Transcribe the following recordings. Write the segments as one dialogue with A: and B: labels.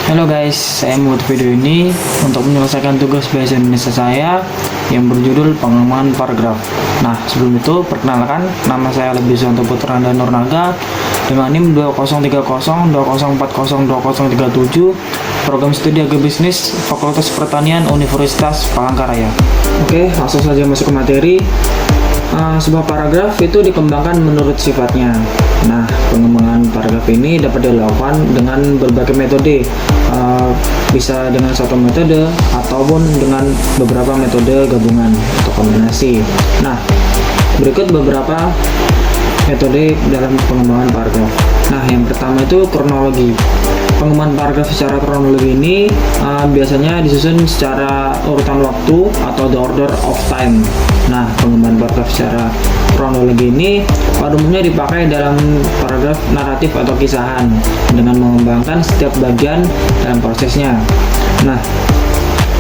A: Halo guys, saya membuat video ini untuk menyelesaikan tugas bahasa Indonesia saya yang berjudul pengembangan paragraf. Nah, sebelum itu perkenalkan, nama saya Lebizanto Putranda Nurnaga dengan NIM 203020402037, program studi agribisnis Fakultas Pertanian Universitas Palangkaraya. Oke, langsung saja masuk ke materi. Sebuah paragraf itu dikembangkan menurut sifatnya. Nah, pengembangan paragraf ini dapat dilakukan dengan berbagai metode, bisa dengan satu metode ataupun dengan beberapa metode gabungan atau kombinasi. Nah, berikut beberapa metode dalam pengembangan paragraf. Nah, yang pertama itu kronologi. Pengembangan paragraf secara kronologi ini biasanya disusun secara urutan waktu atau the order of time. Nah, pengembangan paragraf secara kronologi ini pada umumnya dipakai dalam paragraf naratif atau kisahan dengan mengembangkan setiap bagian dalam prosesnya. Nah,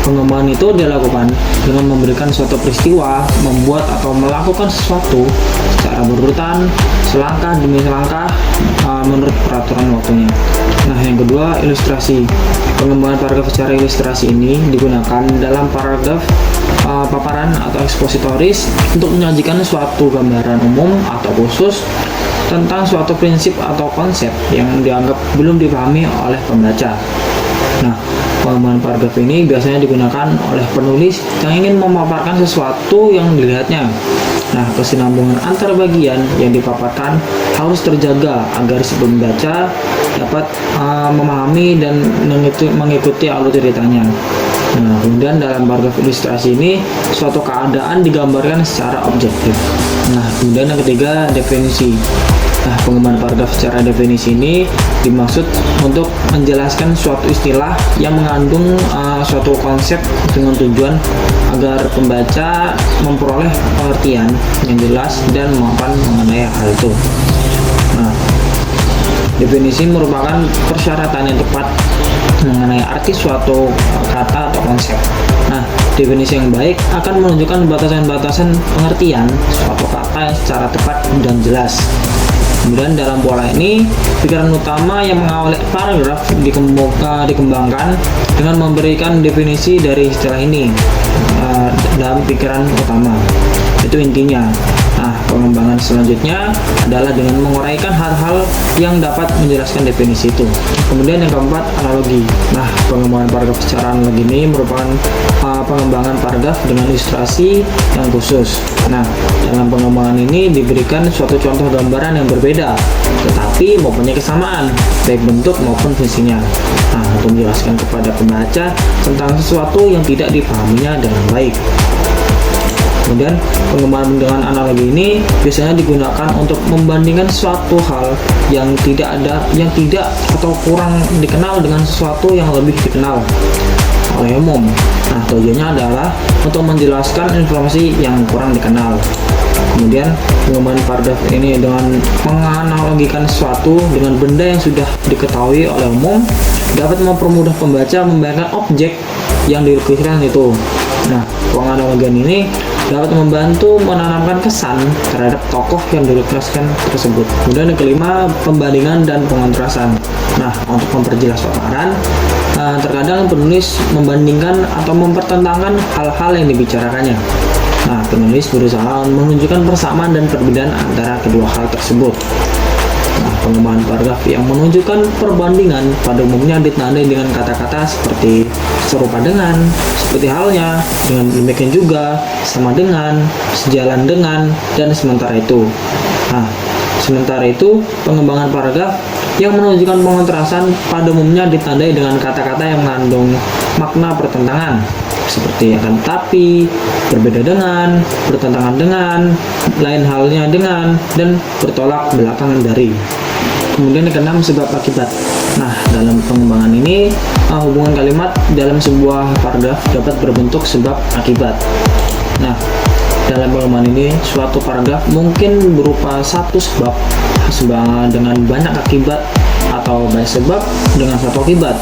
A: pengembangan itu dilakukan dengan memberikan suatu peristiwa, membuat atau melakukan sesuatu secara berurutan, selangkah demi selangkah menurut peraturan waktunya. Nah, yang kedua, ilustrasi. Pengembangan paragraf secara ilustrasi ini digunakan dalam paragraf paparan atau ekspositoris untuk menyajikan suatu gambaran umum atau khusus tentang suatu prinsip atau konsep yang dianggap belum dipahami oleh pembaca. Nah, pengembangan paragraf ini biasanya digunakan oleh penulis yang ingin memaparkan sesuatu yang dilihatnya. Nah, kesinambungan antar bagian yang dipaparkan harus terjaga agar si pembaca dapat memahami dan mengikuti alur ceritanya. Nah, kemudian dalam paragraf ilustrasi ini suatu keadaan digambarkan secara objektif. Nah, kemudian yang ketiga, definisi. Nah, pengembangan paragraf secara definisi ini dimaksud untuk menjelaskan suatu istilah yang mengandung suatu konsep dengan tujuan agar pembaca memperoleh pengertian yang jelas dan mapan mengenai hal itu. Nah, definisi merupakan persyaratan yang tepat mengenai arti suatu kata atau konsep. Nah, definisi yang baik akan menunjukkan batasan-batasan pengertian suatu kata secara tepat dan jelas. Kemudian dalam pola ini, pikiran utama yang mengawali paragraf dikembangkan dengan memberikan definisi dari istilah ini dalam pikiran utama. Itu intinya. Nah, pengembangan selanjutnya adalah dengan menguraikan hal-hal yang dapat menjelaskan definisi itu. Kemudian yang keempat, analogi. Nah, pengembangan paragraf secara analogi ini merupakan pengembangan paragraf dengan ilustrasi yang khusus. Nah, dalam pengembangan ini diberikan suatu contoh gambaran yang berbeda, tetapi mempunyai kesamaan, baik bentuk maupun fungsinya. Nah, untuk menjelaskan kepada pembaca tentang sesuatu yang tidak dipahaminya dengan baik. Kemudian pengembangan dengan analogi ini biasanya digunakan untuk membandingkan suatu hal yang tidak atau kurang dikenal dengan sesuatu yang lebih dikenal oleh umum. Nah, tujuannya adalah untuk menjelaskan informasi yang kurang dikenal. Kemudian pengembangan paragraf ini dengan menganalogikan sesuatu dengan benda yang sudah diketahui oleh umum dapat mempermudah pembaca membayangkan objek yang dilukiskan itu. Nah, penganalogian ini dapat membantu menanamkan kesan terhadap tokoh yang dilukiskan tersebut. Kemudian yang kelima, pembandingan dan pengontrasan. Nah, untuk memperjelas paparan, terkadang penulis membandingkan atau mempertentangkan hal-hal yang dibicarakannya. Nah, penulis berusaha menunjukkan persamaan dan perbedaan antara kedua hal tersebut. Nah, pengembangan paragraf yang menunjukkan perbandingan pada umumnya ditandai dengan kata-kata seperti serupa dengan, seperti halnya, dengan demikian juga, sama dengan, sejalan dengan, dan sementara itu. Nah, sementara itu pengembangan paragraf yang menunjukkan pengontrasan pada umumnya ditandai dengan kata-kata yang mengandung makna pertentangan, seperti akan tetapi, berbeda dengan, bertentangan dengan, lain halnya dengan, dan bertolak belakang dari. Kemudian yang keenam, sebab akibat. Nah, dalam pengembangan ini hubungan kalimat dalam sebuah paragraf dapat berbentuk sebab akibat. Nah, dalam pengembangan ini suatu paragraf mungkin berupa satu sebab dengan banyak akibat atau banyak sebab dengan satu akibat.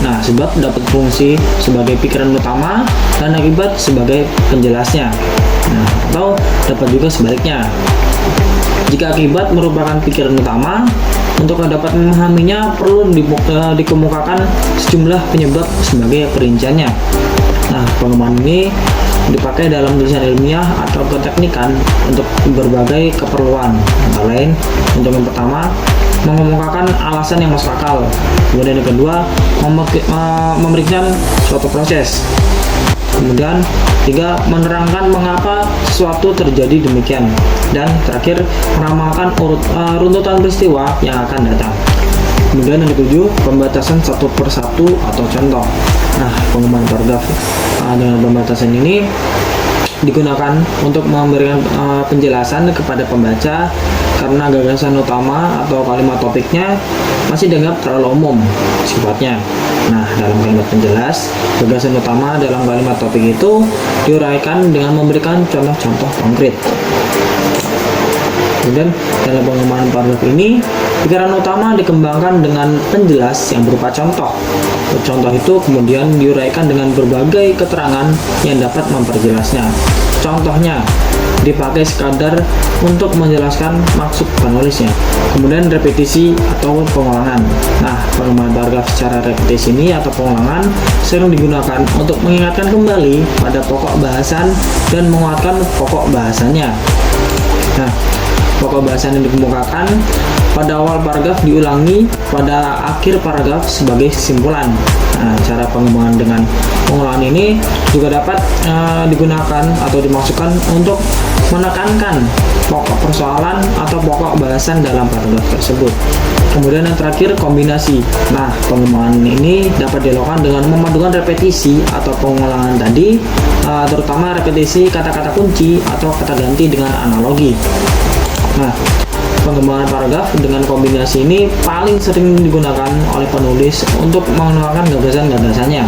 A: Nah, sebab dapat fungsi sebagai pikiran utama dan akibat sebagai penjelasnya. Nah, atau dapat juga sebaliknya. Jika akibat merupakan pikiran utama, untuk dapat memahaminya perlu dikemukakan sejumlah penyebab sebagai perinciannya. Nah, pengembangan ini dipakai dalam tulisan ilmiah atau keteknikan untuk berbagai keperluan, antara lain untuk yang pertama mengemukakan alasan yang masuk akal, kemudian yang kedua memeriksa suatu proses, kemudian tiga menerangkan mengapa sesuatu terjadi demikian, dan terakhir meramalkan runtutan peristiwa yang akan datang. Kemudian yang ketujuh, pembatasan satu persatu atau contoh. Nah, pengembangan paragraf dengan pembatasan ini digunakan untuk memberikan penjelasan kepada pembaca karena gagasan utama atau kalimat topiknya masih dianggap terlalu umum sifatnya. Nah, dalam kalimat penjelas, gagasan utama dalam kalimat topik itu diuraikan dengan memberikan contoh-contoh konkret. Kemudian dalam pengembangan paragraf ini, pikiran utama dikembangkan dengan penjelas yang berupa contoh. Contoh itu kemudian diuraikan dengan berbagai keterangan yang dapat memperjelasnya. Contohnya dipakai sekadar untuk menjelaskan maksud penulisnya. Kemudian repetisi atau pengulangan. Nah, pengembangan paragraf secara repetisi ini atau pengulangan sering digunakan untuk mengingatkan kembali pada pokok bahasan dan menguatkan pokok bahasannya. Nah, pokok bahasan yang dikemukakan pada awal paragraf diulangi pada akhir paragraf sebagai kesimpulan. Nah, cara pengembangan dengan pengulangan ini juga dapat digunakan atau dimaksudkan untuk menekankan pokok persoalan atau pokok bahasan dalam paragraf tersebut. Kemudian yang terakhir, kombinasi. Nah, pengembangan ini dapat dilakukan dengan memadukan repetisi atau pengulangan tadi, terutama repetisi kata-kata kunci atau kata ganti dengan analogi. Nah, pengembangan paragraf dengan kombinasi ini paling sering digunakan oleh penulis untuk mengemukakan gagasan-gagasannya.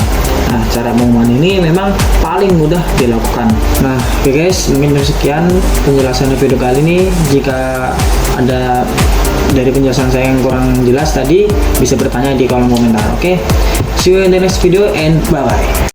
A: Nah, cara pengembangan ini memang paling mudah dilakukan. Nah, oke guys, mungkin sekian penjelasan video kali ini. Jika ada dari penjelasan saya yang kurang jelas tadi, bisa bertanya di kolom komentar. Oke, see you in the next video and bye bye.